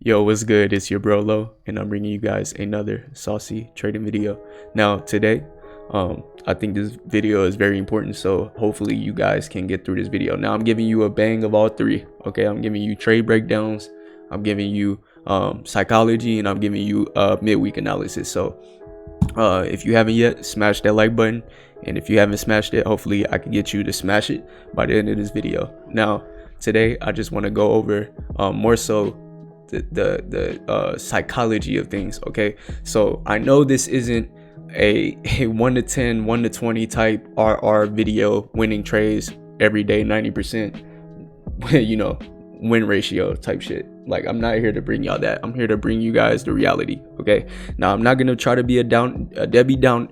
Yo, what's good? It's your bro Lo, and I'm bringing you guys another saucy trading video. Now today, I think this video is very important, so hopefully you guys can get through this video. Now I'm giving you a bang of all three. Okay, I'm giving you trade breakdowns, I'm giving you psychology, and I'm giving you midweek analysis. So if you haven't yet, smash that like button, and if you haven't smashed it, hopefully I can get you to smash it by the end of this video. Now today I just want to go over more so the psychology of things. Okay, so I know this isn't a 1 to 10 1 to 20 type RR video, winning trades every day 90% you know, win ratio type shit. Like, I'm not here to bring y'all that. I'm here to bring you guys the reality. Okay, now I'm not gonna try to be a Debbie Downer,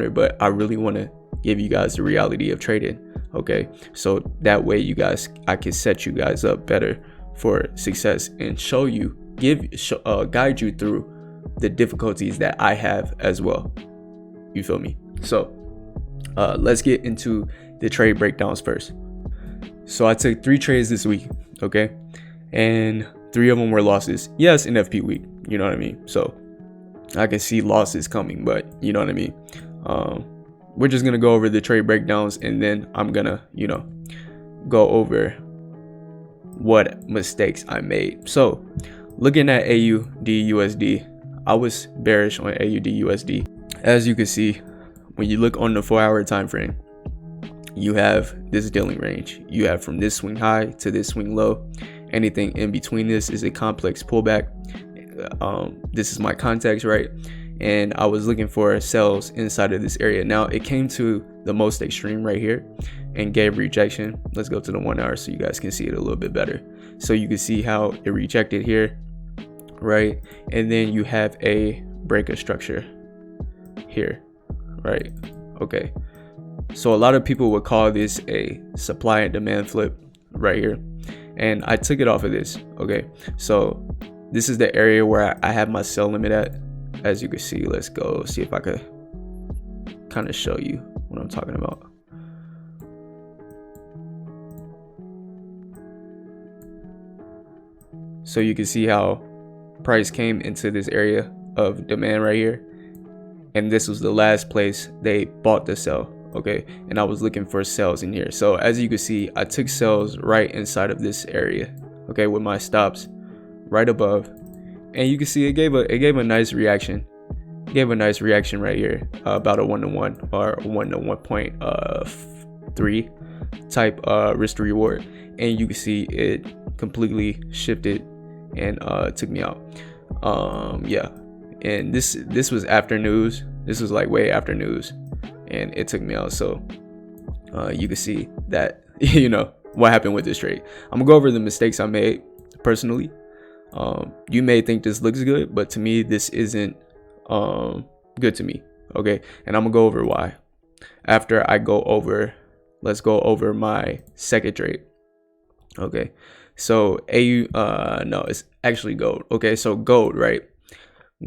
but I really want to give you guys the reality of trading. Okay, so that way I can set you guys up better for success and guide you through the difficulties that I have as well. You feel me? So let's get into the trade breakdowns first. So I took 3 trades this week, okay, and 3 of them were losses. Yes, NFP week, you know what I mean? So I can see losses coming, but you know what I mean? We're just gonna go over the trade breakdowns, and then I'm gonna, you know, go over what mistakes I made. So looking at Aud USD, I was bearish on Aud USD. As you can see, when you look on the 4-hour time frame, you have this dealing range. You have from this swing high to this swing low. Anything in between this is a complex pullback. This is my context, right? And I was looking for sells inside of this area. Now it came to the most extreme right here and gave rejection. Let's go to the 1 hour so you guys can see it a little bit better. So you can see how it rejected here, right? And then you have a breaker structure here, right? Okay, so a lot of people would call this a supply and demand flip right here, and I took it off of this. Okay, so this is the area where I have my sell limit at. As you can see, let's go see if I could kind of show you what I'm talking about. So you can see how price came into this area of demand right here, and this was the last place they bought the sell. Okay, and I was looking for sells in here. So as you can see, I took sells right inside of this area, okay, with my stops right above, and you can see it gave a nice reaction. It gave a nice reaction right here, about a 1-to-1 or 1 to 1.3 type risk to reward, and you can see it completely shifted and took me out. Yeah, and this was after news. This was like way after news, and it took me out. So you can see that you know what happened with this trade. I'm gonna go over the mistakes I made personally. You may think this looks good, but to me this isn't good to me. Okay, and I'm gonna go over why after I go over. Let's go over my second trade. Okay, so no, it's actually gold. Okay, so gold, right?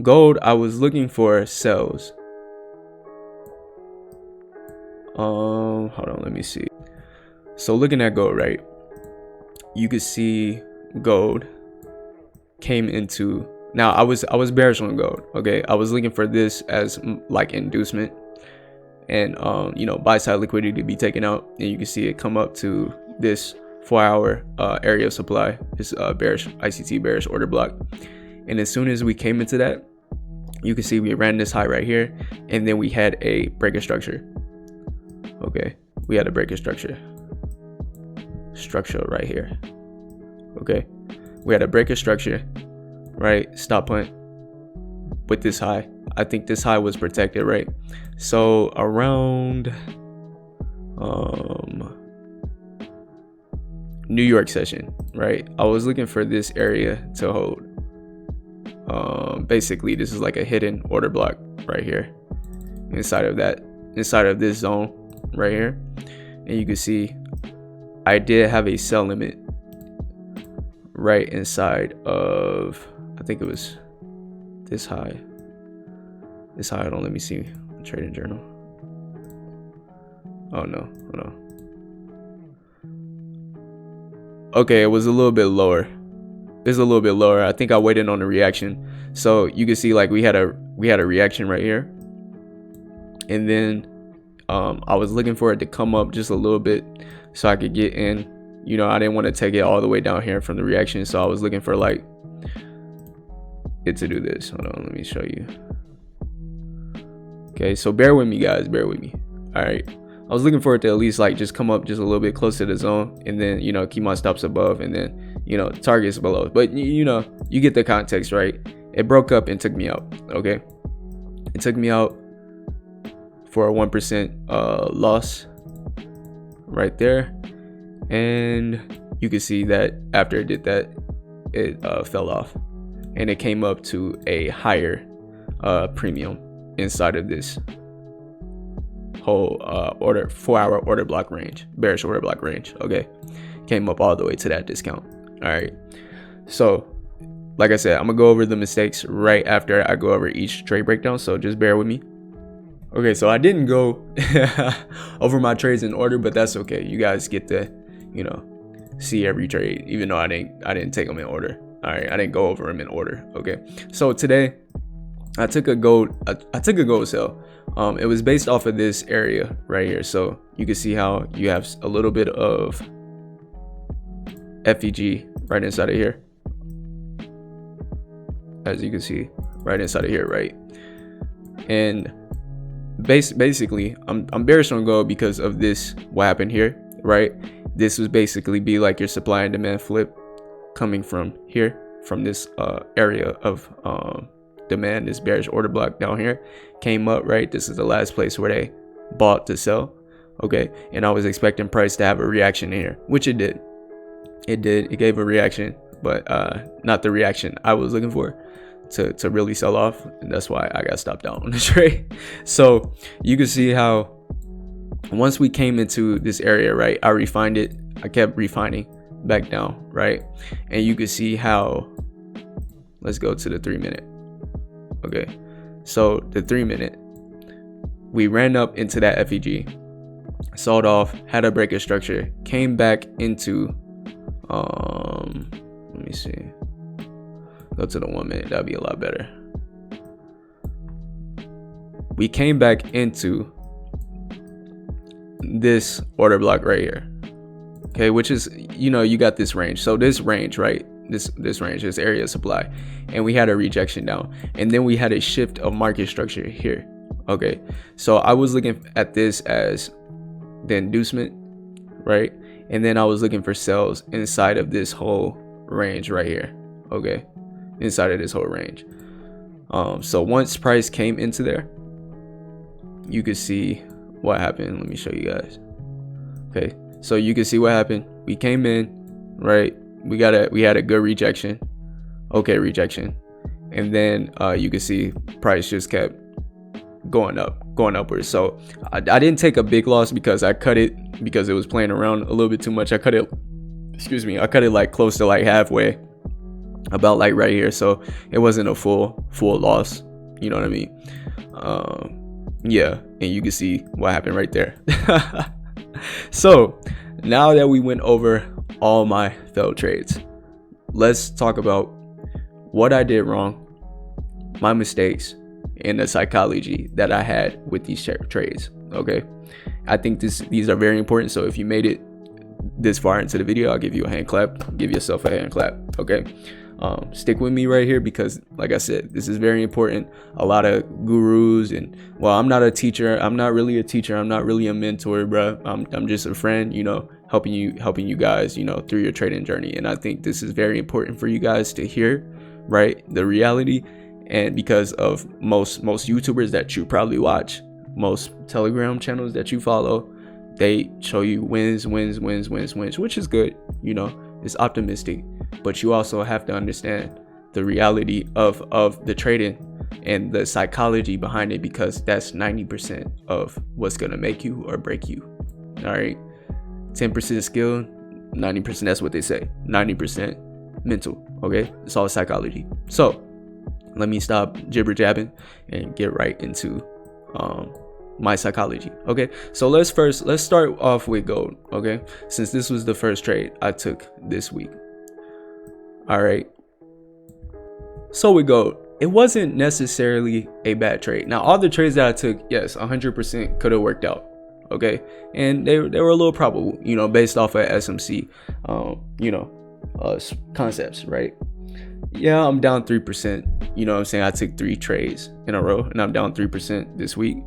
Gold, I was looking for sells. Hold on, let me see. So looking at gold, right, you could see gold came into, now I was bearish on gold. Okay, I was looking for this as like inducement, and you know, buy side liquidity to be taken out, and you can see it come up to this 4-hour area of supply, this bearish ICT bearish order block. And as soon as we came into that, you can see we ran this high right here, and then we had a breaker structure. Okay, we had a breaker structure right here. Okay, we had a breaker structure, right? Stop punt with this high. I think this high was protected, right? So around New York session, right, I was looking for this area to hold. Basically this is like a hidden order block right here inside of this zone right here, and you can see I did have a sell limit right inside of, I think it was this high. Hold on, let me see the trading journal. Oh no, hold on. Okay, it was a little bit lower. it's a little bit lower. I think I waited on the reaction. So you can see like we had a reaction right here, and then I was looking for it to come up just a little bit so I could get in. You know, I didn't want to take it all the way down here from the reaction, so I was looking for like it to do this. Hold on, let me show you. Okay, so bear with me, guys, bear with me. All right, I was looking for it to at least like just come up just a little bit closer to the zone, and then, you know, keep my stops above, and then, you know, targets below. But you know, you get the context, right? It broke up and took me out. Okay, it took me out for a 1% loss right there, and you can see that after it did that, it fell off, and it came up to a higher premium inside of this whole 4-hour order block range, bearish order block range. Okay, came up all the way to that discount. All right, so like I said, I'm gonna go over the mistakes right after I go over each trade breakdown, so just bear with me. Okay, so I didn't go over my trades in order, but that's okay. You guys get to, you know, see every trade, even though I didn't take them in order. All right, I didn't go over them in order. Okay, so today I took a gold sell. It was based off of this area right here. So you can see how you have a little bit of FEG right inside of here, as you can see right inside of here, right? And basically I'm bearish on gold because of this, what happened here, right? This was basically be like your supply and demand flip coming from here, from this area of demand, this bearish order block down here, came up, right? This is the last place where they bought to sell. Okay, and I was expecting price to have a reaction here, which it did. It gave a reaction, but not the reaction I was looking for to really sell off, and that's why I got stopped out on the trade. So you can see how once we came into this area, right, I refined it. I kept refining back down, right? And you can see how, let's go to the 3-minute. Okay, so the 3-minute, we ran up into that FEG, sold off, had a breaker structure, came back into let me see, go to the 1-minute, that'd be a lot better. We came back into this order block right here, okay, which is, you know, you got this range. So this range, right, this range, this area of supply, and we had a rejection down, and then we had a shift of market structure here. Okay, so I was looking at this as the inducement, right? And then I was looking for sells inside of this whole range right here. Okay, inside of this whole range. So once price came into there, you could see what happened. Let me show you guys. Okay, so you can see what happened. We came in, right? We had a good rejection. Okay, rejection. And then you can see price just kept going upwards. So I didn't take a big loss because I cut it because it was playing around a little bit too much. I cut it like close to like halfway, about like right here. So it wasn't a full loss, you know what I mean? Yeah, and you can see what happened right there. So now that we went over all my failed trades, let's talk about what I did wrong, my mistakes, and the psychology that I had with these trades. Okay, I think these are very important. So if you made it this far into the video, I'll give you a hand clap. Give yourself a hand clap. Okay, stick with me right here because, like I said, this is very important. A lot of gurus, and well, I'm not a teacher. I'm not really a teacher. I'm not really a mentor, bro. I'm just a friend, you know, helping you guys, you know, through your trading journey. And I think this is very important for you guys to hear, right? The reality. And because of most YouTubers that you probably watch, most Telegram channels that you follow, they show you wins, which is good, you know, it's optimistic. But you also have to understand the reality of the trading and the psychology behind it, because that's 90% of what's gonna make you or break you. All right, 10% skill, 90%, that's what they say, 90% mental. Okay, it's all psychology. So let me stop jibber jabbing and get right into my psychology. Okay, so let's start off with gold. Okay, since this was the first trade I took this week. All right, So we go. It wasn't necessarily a bad trade. Now, all the trades that I took, yes, 100% could have worked out. Okay, and they were a little probable, you know, based off of SMC, concepts, right? Yeah, I'm down 3%. You know what I'm saying? I took 3 trades in a row, and I'm down 3% this week,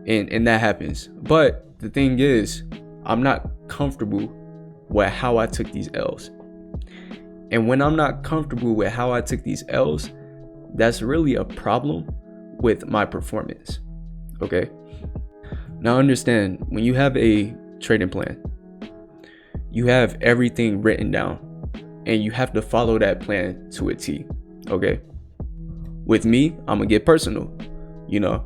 and that happens. But the thing is, I'm not comfortable with how I took these L's. And when I'm not comfortable with how I took these L's, that's really a problem with my performance. Okay. Now understand, when you have a trading plan, you have everything written down and you have to follow that plan to a T. Okay. With me, I'm gonna get personal. You know,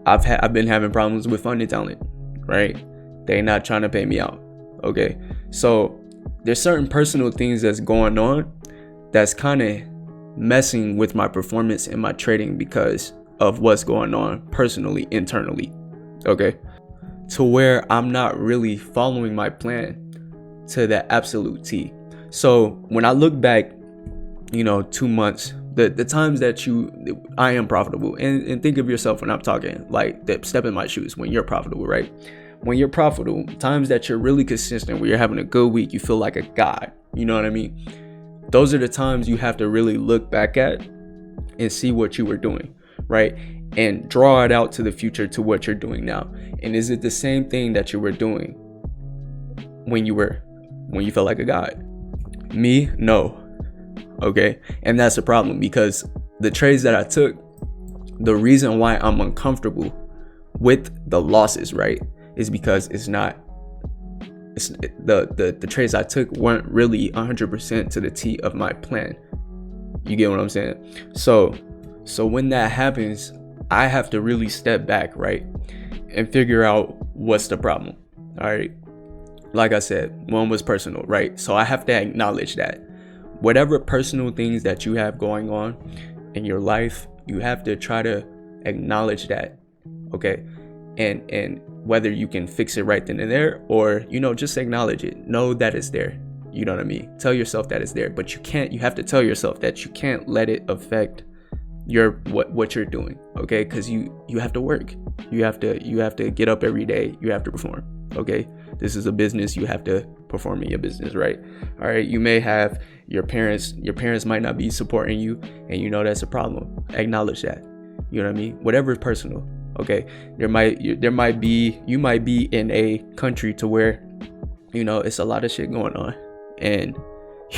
I've been having problems with funded talent, right? They're not trying to pay me out. Okay. So there's certain personal things that's going on that's kind of messing with my performance and my trading because of what's going on personally, internally. Okay, to where I'm not really following my plan to the absolute T. So when I look back, you know, 2 months, the times that I am profitable, and think of yourself when I'm talking, like, step in my shoes when you're profitable, right? When you're profitable, times that you're really consistent, where you're having a good week, you feel like a god, you know what I mean? Those are the times you have to really look back at and see what you were doing, right? And draw it out to the future to what you're doing now. And is it the same thing that you were doing when you felt like a god? Me, no. Okay. And that's a problem, because the trades that I took, the reason why I'm uncomfortable with the losses, right, is because the trades I took weren't really 100% to the T of my plan. You get what I'm saying? So when that happens, I have to really step back, right, and figure out what's the problem. All right. Like I said, one was personal, right? So I have to acknowledge that whatever personal things that you have going on in your life, you have to try to acknowledge that. Okay. And whether you can fix it right then and there, or, you know, just acknowledge it. Know that it's there. You know what I mean? Tell yourself that it's there, but you have to tell yourself that you can't let it affect what you're doing. Okay. Cause you have to work. You have to get up every day. You have to perform. Okay. This is a business. You have to perform in your business, right? All right. You may have your parents might not be supporting you, and you know that's a problem. Acknowledge that. You know what I mean? Whatever is personal. Okay. You might be in a country to where, you know, it's a lot of shit going on, and,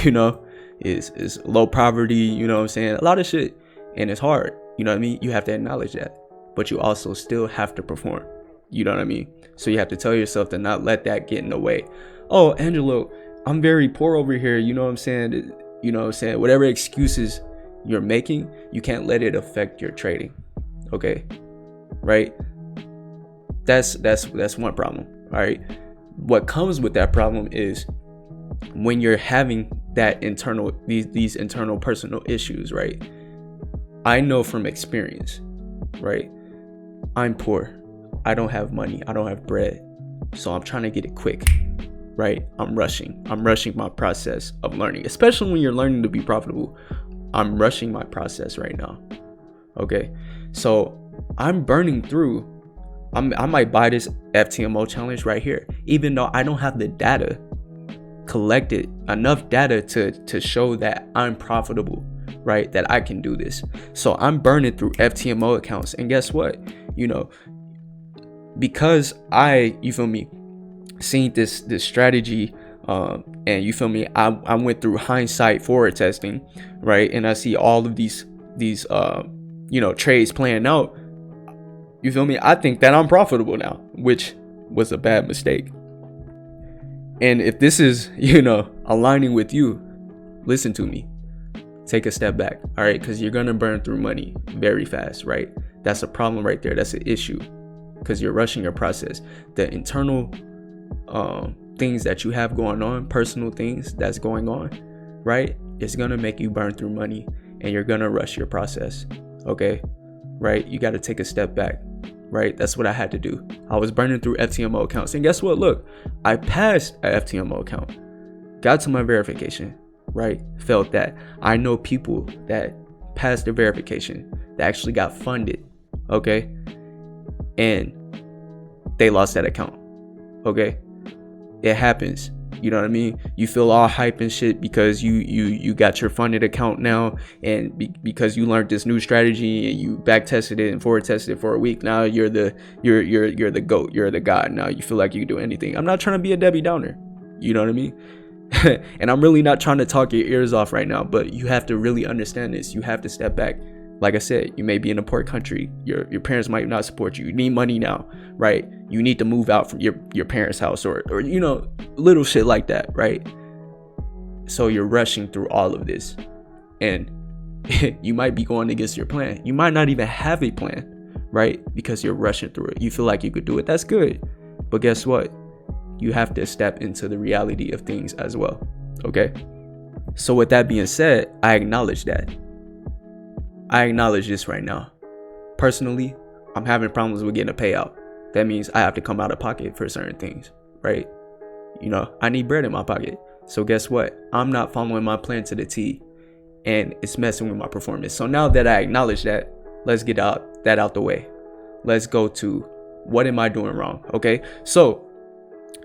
you know, is low poverty, you know what I'm saying? A lot of shit, and it's hard. You know what I mean? You have to acknowledge that, but you also still have to perform. You know what I mean? So you have to tell yourself to not let that get in the way. Oh, Angelo, I'm very poor over here. You know what I'm saying? You know what I'm saying? Whatever excuses you're making, you can't let it affect your trading. Okay. Right? That's one problem. All right. What comes with that problem is when you're having that these internal personal issues, right? I know from experience, right? I'm poor. I don't have money. I don't have bread. So I'm trying to get it quick, right? I'm rushing my process of learning, especially when you're learning to be profitable. I'm rushing my process right now. Okay. So I'm burning through. I might buy this FTMO challenge right here, even though I don't have the data collected, enough data to show that I'm profitable, right? That I can do this. So I'm burning through FTMO accounts. And guess what? You know, because you feel me, seen this strategy, and you feel me, I went through hindsight forward testing, right? And I see all of these trades playing out. You feel me? I think that I'm profitable now, which was a bad mistake. And if this is, aligning with you, listen to me. Take a step back, all right? Because you're going to burn through money very fast, right? That's a problem right there. That's an issue because you're rushing your process. The internal things that you have going on, personal things that's going on, right? It's going to make you burn through money and you're going to rush your process, okay? Right? You got to take a step back, right? That's what I had to do. I was burning through FTMO accounts. And guess what? Look, I passed an FTMO account, got to my verification, right? Felt that. I know people that passed the verification, that actually got funded, okay, and they lost that account, okay? It happens. You know what I mean? You feel all hype and shit because you got your funded account now, and because you learned this new strategy and you back tested it and forward tested it for a week. Now you're the GOAT. You're the god. Now you feel like you can do anything. I'm not trying to be a Debbie Downer. You know what I mean? And I'm really not trying to talk your ears off right now, but you have to really understand this. You have to step back. Like I said, you may be in a poor country. Your parents might not support you. You need money now, right? You need to move out from your parents' house or you know, little shit like that, right? So you're rushing through all of this, and you might be going against your plan. You might not even have a plan, right? Because you're rushing through it. You feel like you could do it. That's good. But guess what? You have to step into the reality of things as well, okay? So with that being said, I acknowledge that. I acknowledge this right now. Personally, I'm having problems with getting a payout. That means I have to come out of pocket for certain things, right? You know, I need bread in my pocket. So guess what? I'm not following my plan to the T, and it's messing with my performance. So now that I acknowledge that, let's get that out the way. Let's go to what am I doing wrong, okay? So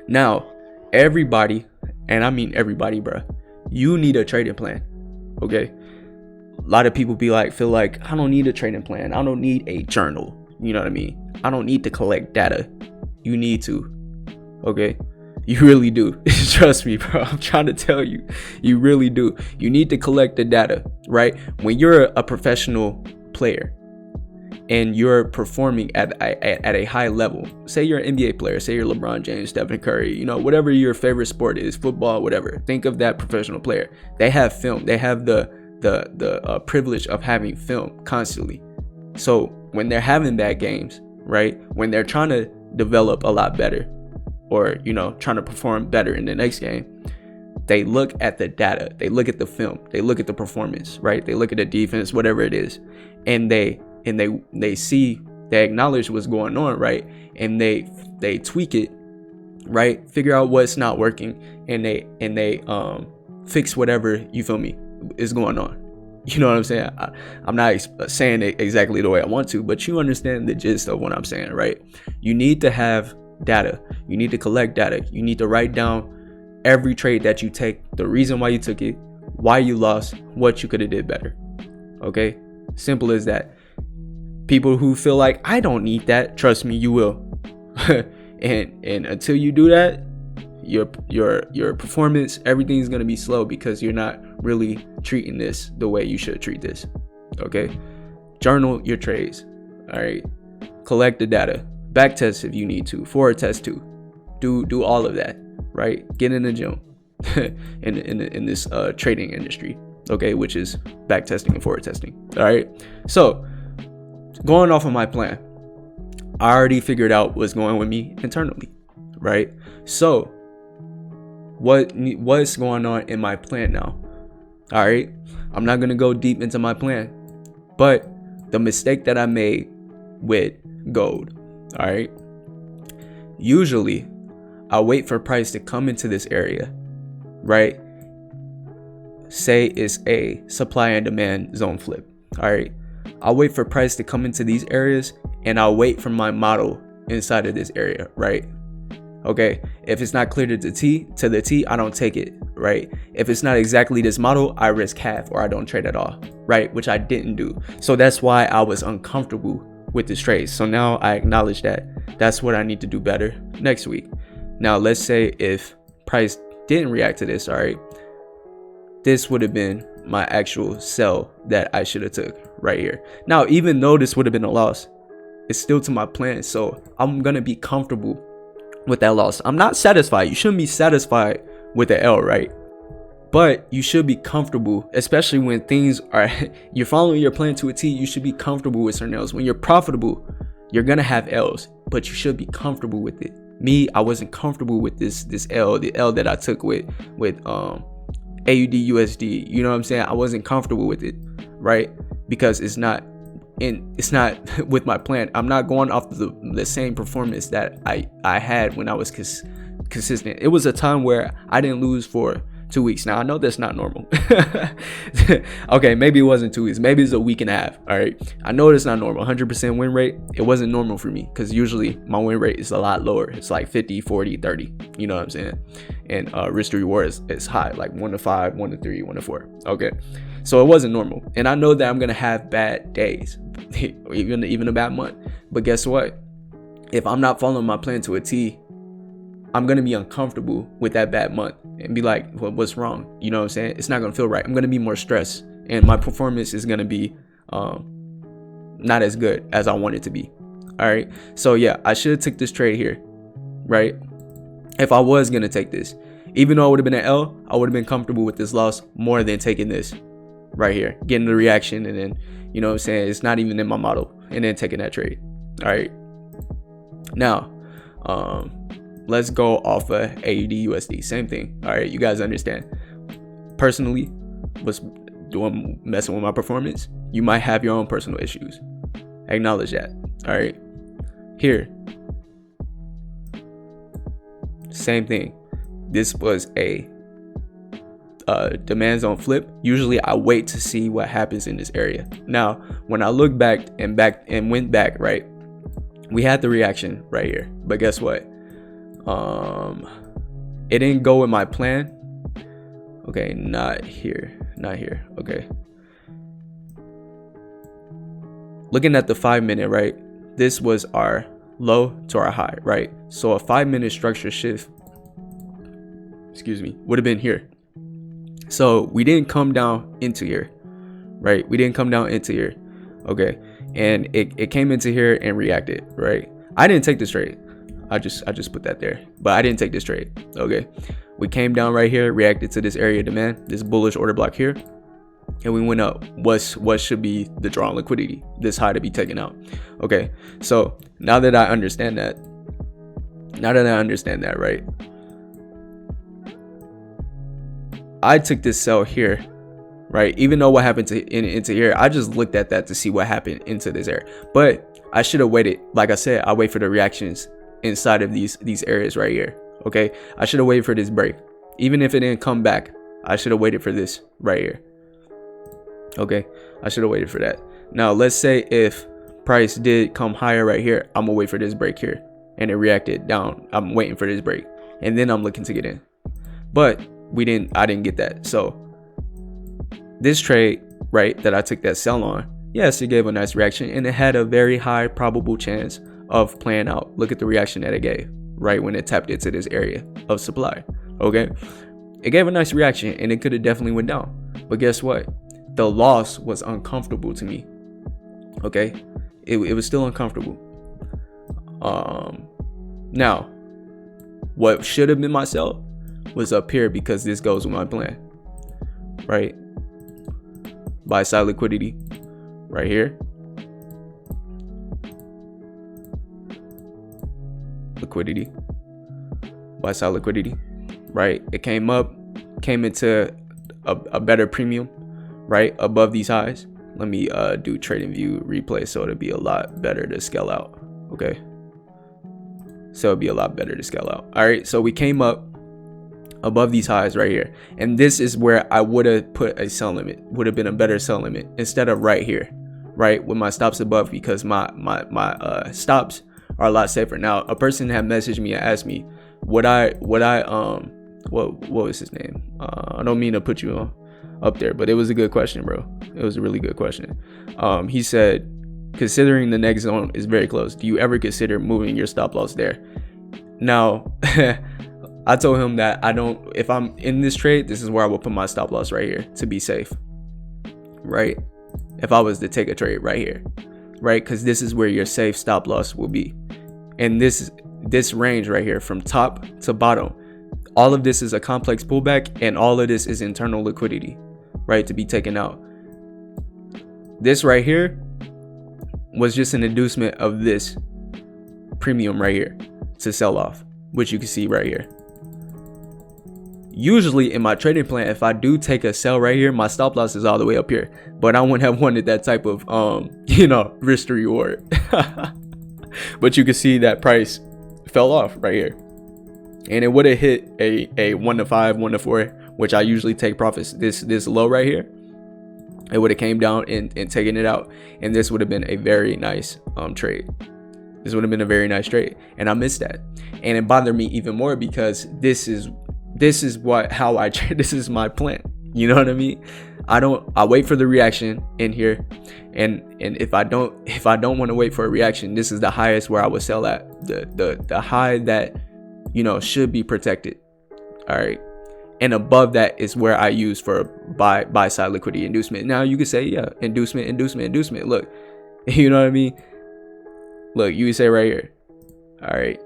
now everybody, and I mean everybody, bro, you need a trading plan, okay? A lot of people feel like I don't need a trading plan. I don't need a journal. You know what I mean? I don't need to collect data. You need to, okay? You really do. Trust me, bro. I'm trying to tell you, you really do. You need to collect the data, right? When you're a professional player and you're performing at a high level, say you're an NBA player, say you're LeBron James, Stephen Curry, you know, whatever your favorite sport is, football, whatever. Think of that professional player. They have film. They have the privilege of having film constantly. So when they're having bad games, right, when they're trying to develop a lot better, or you know, trying to perform better in the next game, they look at the data, they look at the film, they look at the performance, right, they look at the defense, whatever it is, and they see, they acknowledge what's going on, right, and they tweak it, right, figure out what's not working, and they fix whatever, you feel me, is going on. You know what I'm saying? I'm not saying it exactly the way I want to, but you understand the gist of what I'm saying, right? You need to have data. You need to collect data. You need to write down every trade that you take, the reason why you took it, why you lost, what you could have did better. Okay? Simple as that. People who feel like I don't need that, trust me, you will. and until you do that, your performance, everything's gonna be slow because you're not really treating this the way you should treat this. Okay? Journal your trades. All right. Collect the data. Back test if you need to. Forward test too. Do all of that. Right? Get in the gym in this trading industry. Okay, which is back testing and forward testing. All right. So going off of my plan, I already figured out what's going with me internally. Right? So what's going on in my plan now? All right, I'm not gonna go deep into my plan, but the mistake that I made with gold, all right, usually I wait for price to come into this area, right? Say it's a supply and demand zone flip, all right, I'll wait for price to come into these areas, and I'll wait for my model inside of this area, right? Okay, if it's not clear to the T, I don't take it, right? If it's not exactly this model, I risk half or I don't trade at all, right? Which I didn't do. So that's why I was uncomfortable with this trade. So now I acknowledge that. That's what I need to do better next week. Now, let's say if price didn't react to this, all right, this would have been my actual sell that I should have took right here. Now, even though this would have been a loss, it's still to my plan. So I'm going to be comfortable with that loss. I'm not satisfied. You shouldn't be satisfied with the L, right? But you should be comfortable, especially when things are, you're following your plan to a T. You should be comfortable with certain L's. When you're profitable, you're gonna have L's, but you should be comfortable with it. Me, I wasn't comfortable with this L, the L that I took with Aud USD. You know what I'm saying? I wasn't comfortable with it, right? Because it's not with my plan. I'm not going off the same performance that I had when I was consistent. It was a time where I didn't lose for 2 weeks. Now I know that's not normal. Okay, maybe it wasn't 2 weeks, maybe it's a week and a half. All right, I know it's not normal. 100% win rate, it wasn't normal for me, because usually my win rate is a lot lower. It's like 50, 40, 30, you know what I'm saying? And risk to reward is high, like 1 to 5, 1 to 3, 1 to 4. Okay, so it wasn't normal, and I know that I'm gonna have bad days, even a bad month. But guess what? If I'm not following my plan to a T, I'm going to be uncomfortable with that bad month and be like, well, what's wrong? You know what I'm saying? It's not going to feel right. I'm going to be more stressed, and my performance is going to be not as good as I want it to be. All right. So yeah, I should have took this trade here, right? If I was going to take this, even though I would have been an L, I would have been comfortable with this loss more than taking this right here, getting the reaction. And then, you know what I'm saying? It's not even in my model, and then taking that trade. All right. Now, let's go off of Aud USD. Same thing. All right, you guys understand. Personally, was messing with my performance. You might have your own personal issues. Acknowledge that. All right. Here, same thing. This was a demand zone flip. Usually, I wait to see what happens in this area. Now, when I look back and went back, right, we had the reaction right here. But guess what? It didn't go with my plan. Okay, not here. Okay, looking at the 5-minute, right, this was our low to our high, right? So a 5-minute structure shift, excuse me, would have been here. So we didn't come down into here, right? We didn't come down into here. Okay, and it came into here and reacted, right? I didn't take this trade. I just put that there, but I didn't take this trade. Okay, we came down right here, reacted to this area of demand, this bullish order block here, and we went up. What should be the draw on liquidity, this high to be taken out. Okay, so now that I understand that, right, I took this sell here, right? Even though what happened into here, I just looked at that to see what happened into this area, but I should have waited. Like I said, I wait for the reactions inside of these areas right here. Okay, I should have waited for this break. Even if it didn't come back, I should have waited for this right here. Okay, I should have waited for that. Now let's say if price did come higher right here, I'm gonna wait for this break here, and it reacted down. I'm waiting for this break, and then I'm looking to get in. But I didn't get that. So this trade, right, that I took that sell on, yes, it gave a nice reaction, and it had a very high probable chance of playing out. Look at the reaction that it gave right when it tapped into this area of supply. Okay, it gave a nice reaction, and it could have definitely went down, but guess what? The loss was uncomfortable to me. Okay, it was still uncomfortable. Now what should have been my sell was up here, because this goes with my plan, right? Buy side liquidity right here, liquidity, buy side liquidity, right? It came into a better premium, right, above these highs. Let me do trading view replay, so it'll be a lot better to scale out. Okay, so it'll be a lot better to scale out. All right, so we came up above these highs right here, and this is where I would have put a sell limit, would have been a better sell limit, instead of right here, right, with my stops above, because my stops are a lot safer. Now, a person had messaged me and asked me, what was his name? I don't mean to put you up there, but it was a good question, bro. It was a really good question. He said, considering the next zone is very close, do you ever consider moving your stop loss there? Now, I told him that I don't, if I'm in this trade, this is where I will put my stop loss right here to be safe, right? If I was to take a trade right here, right? Because this is where your safe stop loss will be. And this range right here from top to bottom, all of this is a complex pullback, and all of this is internal liquidity, right, to be taken out. This right here was just an inducement of this premium right here to sell off, which you can see right here. Usually in my trading plan, if I do take a sell right here, my stop loss is all the way up here, but I wouldn't have wanted that type of risk to reward. But you can see that price fell off right here, and it would have hit a 1 to 5, 1 to 4, which I usually take profits, this low right here, it would have came down and taken it out, and this would have been a very nice trade. This would have been a very nice trade, and I missed that, and it bothered me even more because this is how I trade. This is my plan. You know what I mean? I wait for the reaction in here, and if I don't want to wait for a reaction, this is the highest where I would sell at, the high that, you know, should be protected. All right, and above that is where I use for buy side liquidity inducement. Now you could say, yeah, inducement. Look, you know what I mean? Look, you can say right here, all right,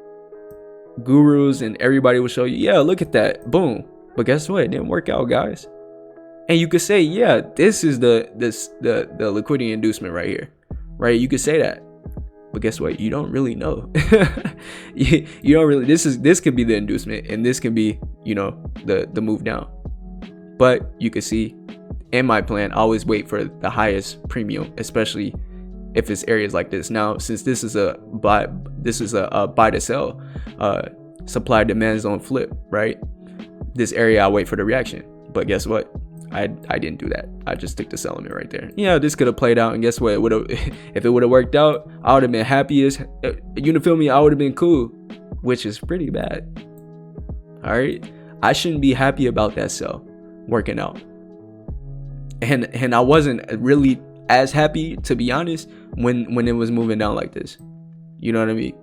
gurus and everybody will show you, yeah, look at that, boom. But guess what? It didn't work out, guys. And you could say, yeah, this is the liquidity inducement right here, right? You could say that, but guess what? You don't really know. you don't really. This could be the inducement, and this could be, you know, the move down. But you could see, in my plan, I always wait for the highest premium, especially if it's areas like this. Now, since this is a buy to sell, supply demand zone flip, right? This area I wait for the reaction, but guess what? I didn't do that. I just stick to selling it right there. Yeah, this could have played out, and guess what? It would have, if it would have worked out, I would have been happy as, you know, feel me? I would have been cool, which is pretty bad. All right, I shouldn't be happy about that sell working out, and I wasn't really as happy, to be honest, when it was moving down like this. You know what I mean?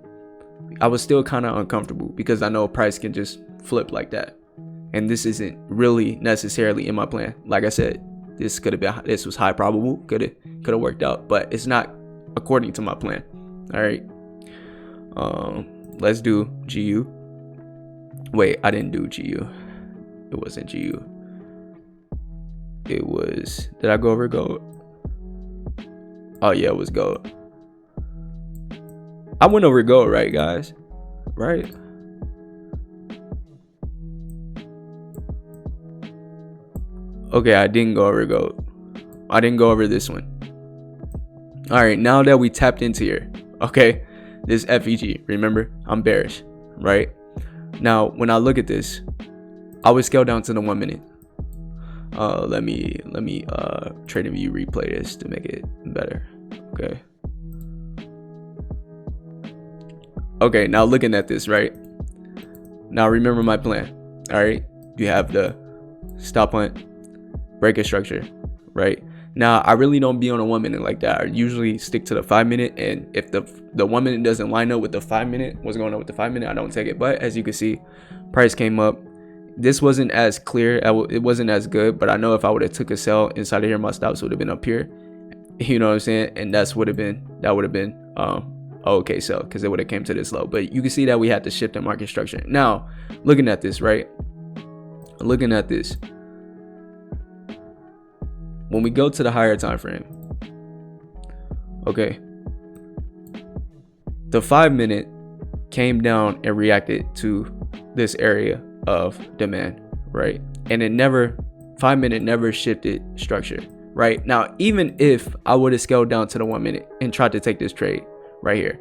I was still kind of uncomfortable because I know price can just flip like that. And this isn't really necessarily in my plan. Like I said, this was high probable, could have worked out, but it's not according to my plan. All right. Let's do GU. Wait, I didn't do GU. It wasn't GU. It was, did I go over gold? Oh yeah, it was gold. I went over gold, right, guys? Right? Okay, I didn't go over gold. I didn't go over this one. All right, now that we tapped into here, okay, this FEG, remember, I'm bearish, right? Now, when I look at this, I would scale down to the 1 minute. Let me trading view replay this to make it better. Okay, now looking at this, right? Now remember my plan. All right, you have the stop hunt, breaker structure, right? Now I really don't be on a 1 minute like that. I usually stick to the 5 minute, and if the 1 minute doesn't line up with the 5 minute, what's going on with the 5 minute, I don't take it. But as you can see, price came up. This wasn't as clear, it wasn't as good, but I know if I would have took a sell inside of here, my stops would have been up here. You know what I'm saying? And that would have been okay sell, because it would have came to this low. But you can see that we had to shift in market structure. Now looking at this, right? Looking at this, when we go to the higher time frame, okay, the 5 minute came down and reacted to this area of demand, right? And it never, 5 minute never shifted structure, right? Now, even if I would have scaled down to the 1 minute and tried to take this trade right here,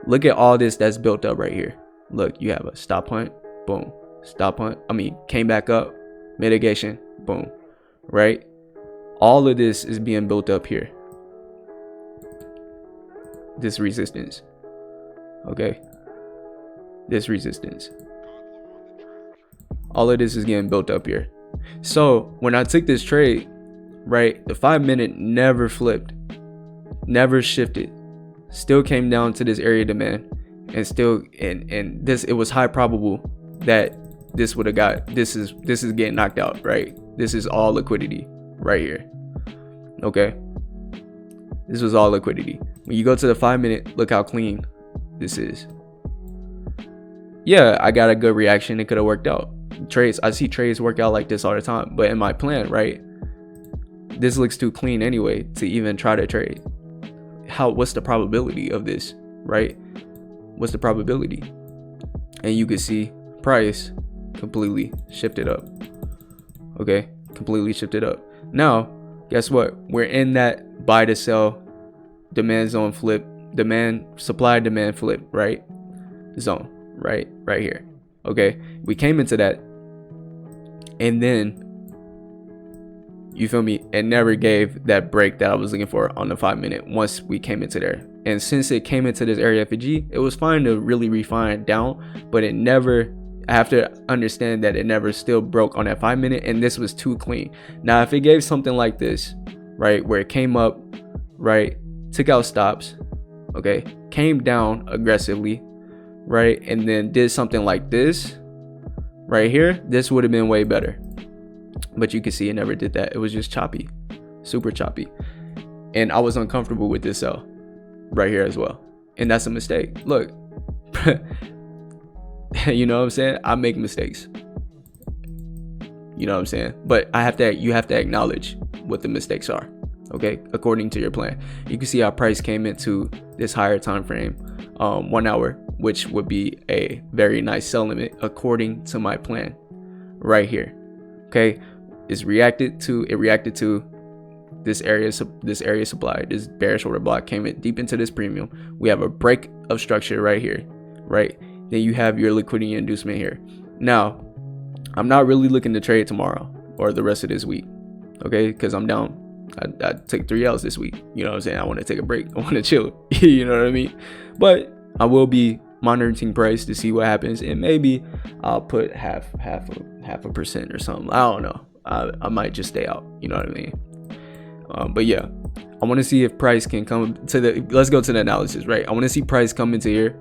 look at all this that's built up right here. Look, you have a stop hunt, boom, stop hunt. I mean, came back up, mitigation, boom, right? All of this is being built up here. This resistance, okay? This resistance. All of this is getting built up here. So when I took this trade, right, the 5 minute never flipped, never shifted, still came down to this area demand, and still, and this, it was high probable that this would have got, this is getting knocked out, right? This is all liquidity right here. Okay, this was all liquidity. When you go to the 5 minute, look how clean this is. Yeah, I got a good reaction. It could have worked out. Trades, I see trades work out like this all the time, but in my plan, right, this looks too clean anyway to even try to trade. What's the probability of this, right? What's the probability? And you can see price completely shifted up. Okay, completely shifted up. Now guess what? We're in that buy to sell demand zone flip, demand supply demand flip, right? Zone, right here. Okay, we came into that, and then You feel me? It never gave that break that I was looking for on the 5-minute once we came into there. And since it came into this area FG, it was fine to really refine down, but it never, I have to understand that it never still broke on that 5-minute, and this was too clean. Now, if it gave something like this, right, where it came up, right, took out stops, okay, came down aggressively, right, and then did something like this right here, this would have been way better. But you can see it never did that. It was just choppy, super choppy, and I was uncomfortable with this sell right here as well, and that's a mistake. Look, you know what I'm saying? I make mistakes, you know what I'm saying, but you have to acknowledge what the mistakes are, okay, according to your plan. You can see how price came into this higher time frame, 1 hour, which would be a very nice sell limit according to my plan right here. Okay, it reacted to this area supply. This bearish order block came in deep into this premium. We have a break of structure right here, right? Then you have your liquidity inducement here. Now, I'm not really looking to trade tomorrow or the rest of this week, okay? Because I'm down. I took 3 L's this week. You know what I'm saying? I want to take a break. I want to chill. You know what I mean? But I will be monitoring price to see what happens, and maybe I'll put half a percent or something. I don't know. I might just stay out. You know what I mean? But yeah, I want to see if price can come to the. Let's go to the analysis, right? I want to see price come into here.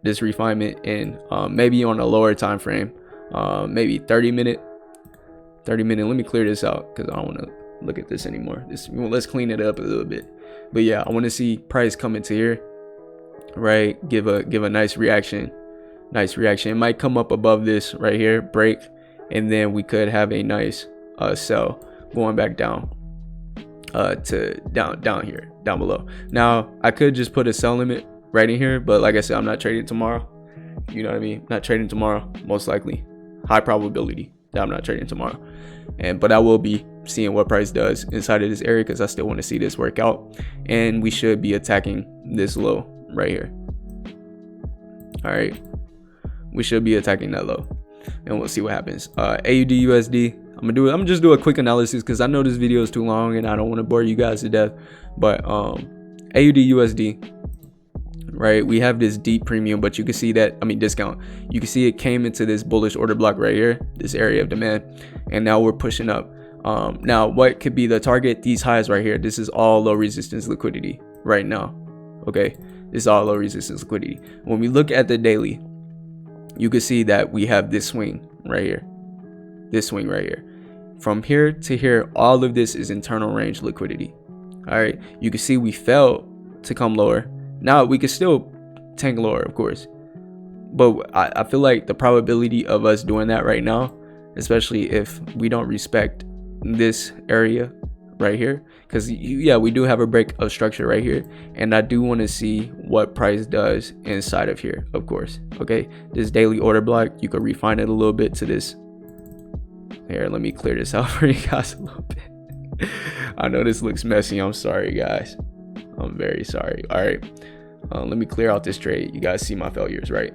This refinement, and maybe on a lower time frame, maybe 30 minute. Let me clear this out because I don't want to look at this anymore. Let's clean it up a little bit. But yeah, I want to see price come into here, right? Give a nice reaction. It might come up above this right here, break, and then we could have a nice sell going back down to down here, down below. Now, I could just put a sell limit right in here, but like I said, I'm not trading tomorrow. You know what I mean? Not trading tomorrow, most likely. High probability that I'm not trading tomorrow. But I will be seeing what price does inside of this area because I still want to see this work out, and we should be attacking this low right here. All right, we should be attacking that low, and we'll see what happens. AUD USD, I'm gonna just do a quick analysis because I know this video is too long and I don't want to bore you guys to death. But AUD USD, right, we have this deep premium, but you can see that, discount, you can see it came into this bullish order block right here, this area of demand, and now we're pushing up. Now what could be the target? These highs right here. This is all low resistance liquidity right now. Okay, this is all low resistance liquidity. When we look at the daily, you can see that we have this swing right here, from here to here. All of this is internal range liquidity. All right, you can see we fell to come lower. Now we could still tank lower, of course, but I feel like the probability of us doing that right now, especially if we don't respect this area right here, because yeah, we do have a break of structure right here, and I do want to see what price does inside of here, of course. Okay, this daily order block, you could refine it a little bit to this here. Let me clear this out for you guys a little bit. I know this looks messy. I'm sorry, guys. I'm very sorry. All right, let me clear out this trade. You guys see my failures, right?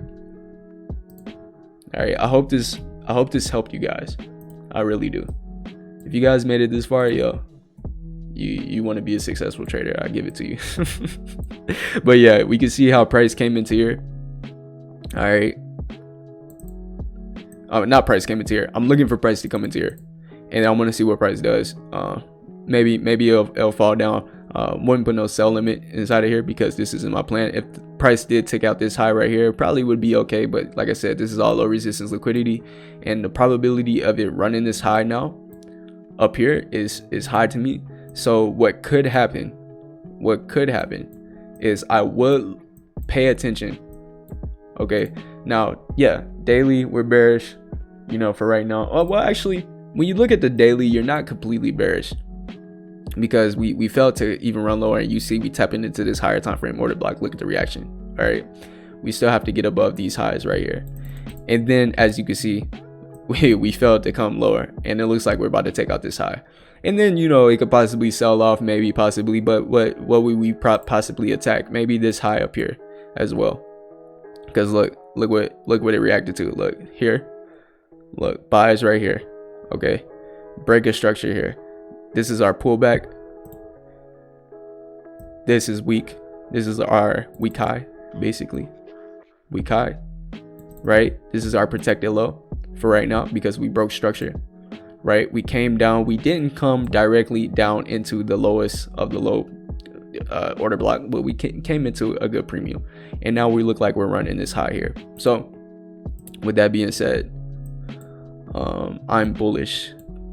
All right, I hope this helped you guys. I really do. If you guys made it this far, yo, you want to be a successful trader, I give it to you. But yeah, we can see how price came into here. All right, not price came into here. I'm looking for price to come into here, and I want to see what price does. Maybe it'll fall down. Wouldn't put no sell limit inside of here because this isn't my plan. If the price did take out this high right here, probably would be okay, but like I said, this is all low resistance liquidity, and the probability of it running this high now up here is high to me. So what could happen is I would pay attention. Okay, now yeah, daily we're bearish, you know, for right now. Oh well, actually, when you look at the daily, you're not completely bearish, because we failed to even run lower, and you see we tapping into this higher time frame order block. Look at the reaction. All right, we still have to get above these highs right here, and then as you can see, we failed to come lower, and it looks like we're about to take out this high, and then, you know, it could possibly sell off, maybe, possibly, but what would we possibly attack? Maybe this high up here as well, because look what it reacted to. Look here, Look, buys right here. Okay, break a structure here. This is our pullback. This is weak. This is our weak high, basically. Weak high, right? This is our protected low for right now because we broke structure, right? We came down. We didn't come directly down into the lowest of the low order block, but we came into a good premium, and now we look like we're running this high here. So with that being said, I'm bullish,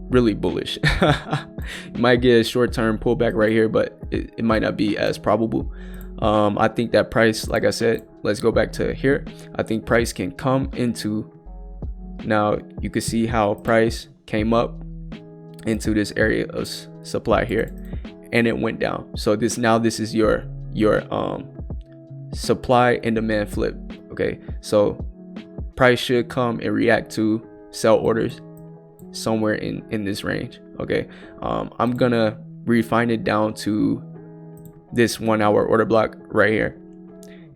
really bullish. You might get a short-term pullback right here, but it might not be as probable. I think that price, like I said, let's go back to here. I think price can come into, now you can see how price came up into this area of supply here, and it went down. So this is your supply and demand flip. Okay, so price should come and react to sell orders somewhere in this range. Okay, I'm gonna refine it down to this 1 hour order block right here,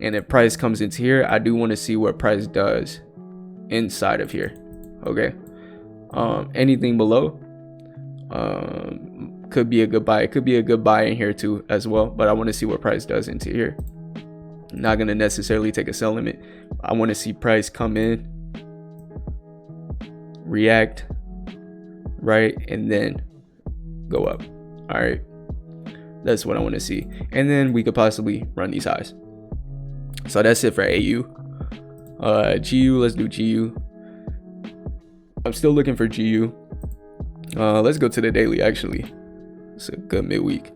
and if price comes into here, I do want to see what price does inside of here. Okay, anything below could be a good buy. It could be a good buy in here too as well, but I want to see what price does into here. I'm not gonna necessarily take a sell limit. I want to see price come in, react, right, and then go up. All right, that's what I want to see, and then we could possibly run these highs. So that's it for AU. GU, let's do GU. I'm still looking for GU. Let's go to the daily. Actually, it's a good midweek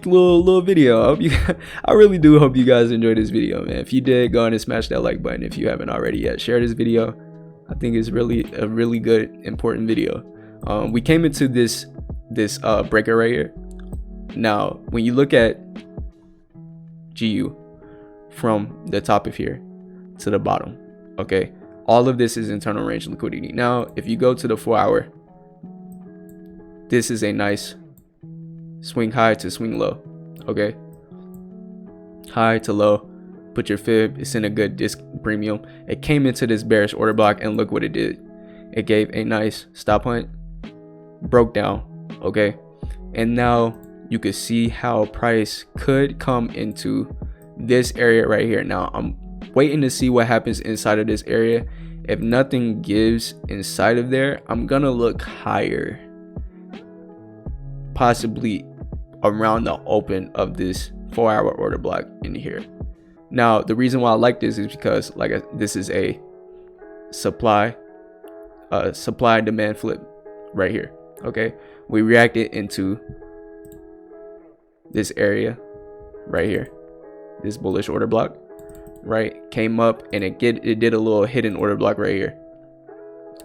little video. I really do hope you guys enjoyed this video, man. If you did, go ahead and smash that like button. If you haven't already yet, share this video. I think it's really a really good, important video. We came into this breaker right here. Now, when you look at GU from the top of here to the bottom, okay, all of this is internal range liquidity. Now, if you go to the 4 hour, this is a nice swing high to swing low. Okay, high to low. Put your fib. It's in a good disc premium. It came into this bearish order block, and look what it did. It gave a nice stop hunt, broke down. Okay, and now you can see how price could come into this area right here. Now I'm waiting to see what happens inside of this area. If nothing gives inside of there, I'm gonna look higher, possibly around the open of this 4 hour order block in here. Now, the reason why I like this is because this is a supply demand flip right here. Okay, we reacted into this area right here, this bullish order block, right? Came up and it did a little hidden order block right here.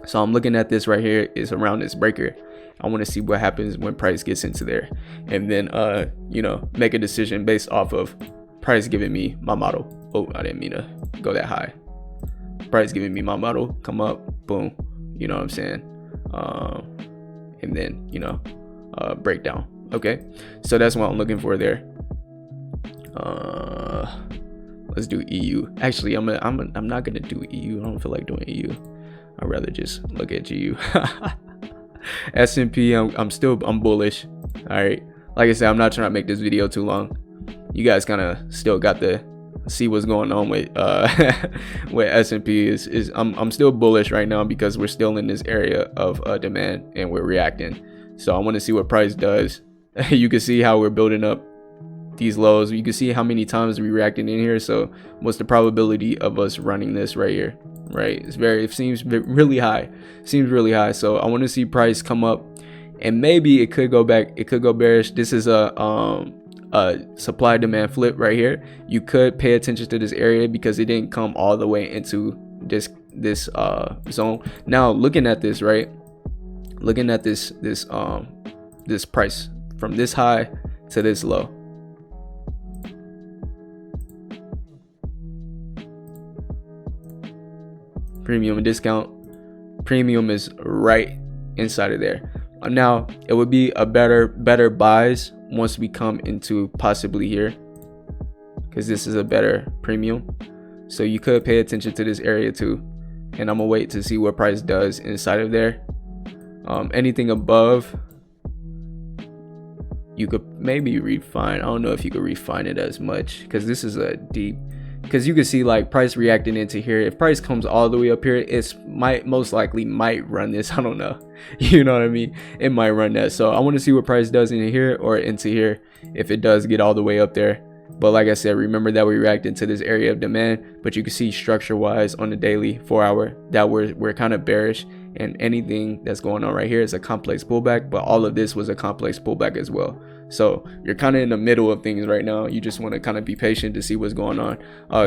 So I'm looking at this right here is around this breaker. I want to see what happens when price gets into there, and then you know, make a decision based off of price giving me my model. Oh, I didn't mean to go that high. Price giving me my model, come up, boom, you know what I'm saying, and then, you know, breakdown. Okay, so that's what I'm looking for there. Let's do EU. Actually, I'm not gonna do EU. I don't feel like doing EU. I'd rather just look at GU. S&P, I'm bullish. All right, like I said, I'm not trying to make this video too long. You guys kind of still got to see what's going on with with S&P. Is I'm still bullish right now because we're still in this area of demand and we're reacting. So I want to see what price does. You can see how we're building up these lows. You can see how many times we reacted in here. So what's the probability of us running this right here? Right, it seems really high. Seems really high. So I want to see price come up, and maybe it could go back. It could go bearish. This is a supply demand flip right here. You could pay attention to this area because it didn't come all the way into this zone. Now looking at this, right, looking at this price from this high to this low, premium and discount, premium is right inside of there. Now it would be a better buys once we come into possibly here, because this is a better premium. So you could pay attention to this area too. and I'm gonna wait to see what price does inside of there. Anything above, you could maybe refine. I don't know if you could refine it as much, because this is a deep, because you can see like price reacting into here. If price comes all the way up here, it's most likely might run this. I don't know. You know what I mean? It might run that. So I want to see what price does in here or into here, if it does get all the way up there. But like I said, remember that we reacted to this area of demand, but you can see structure wise on the daily 4 hour that we're kind of bearish, and anything that's going on right here is a complex pullback, but all of this was a complex pullback as well. So you're kind of in the middle of things right now. You just want to kind of be patient to see what's going on.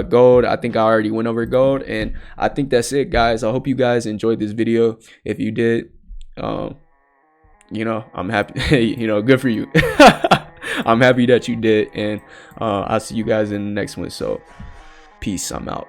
Gold, I think I already went over gold, and I think that's it, guys. I hope you guys enjoyed this video. If you did, you know, I'm happy. You know, good for you. I'm happy that you did, and I'll see you guys in the next one. So peace, I'm out.